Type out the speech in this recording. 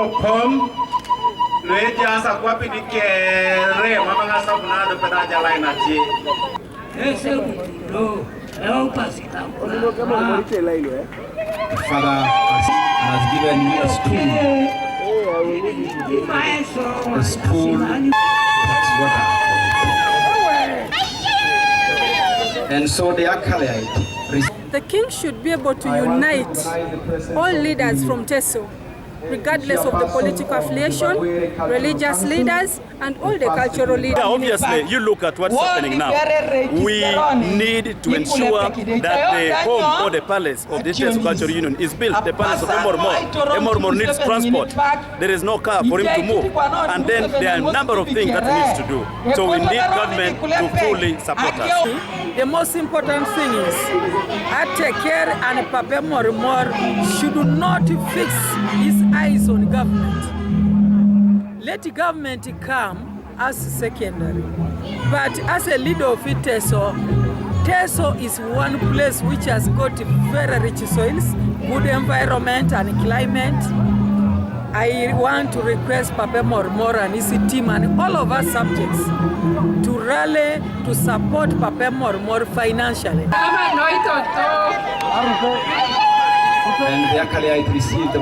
kom le jasa kwa pinike re mama ngasa bunado pedaja lain aji ese lo pasita The father has given me a spoon that's water. And so the acolyte. The king should be able to unite all leaders from Teso, regardless of the political affiliation, religious leaders, and all the cultural leaders. Yeah, obviously, you look at what's happening now. We need to ensure that the home or the palace of the Teso Cultural Union is built. The palace of Emorimor. Emorimor needs transport. There is no car for him to move. And then there are a number of things that he needs to do. So we need government to fully support us. The most important thing is, Atekere and Papa Emorimor should not fix his eyes on government. Let the government come as secondary. But as a leader of Teso, Teso is one place which has got very rich soils, good environment and climate. I want to request Papa Emorimor and his team and all of us subjects to rally to support Papa Emorimor financially. And the acolyte received the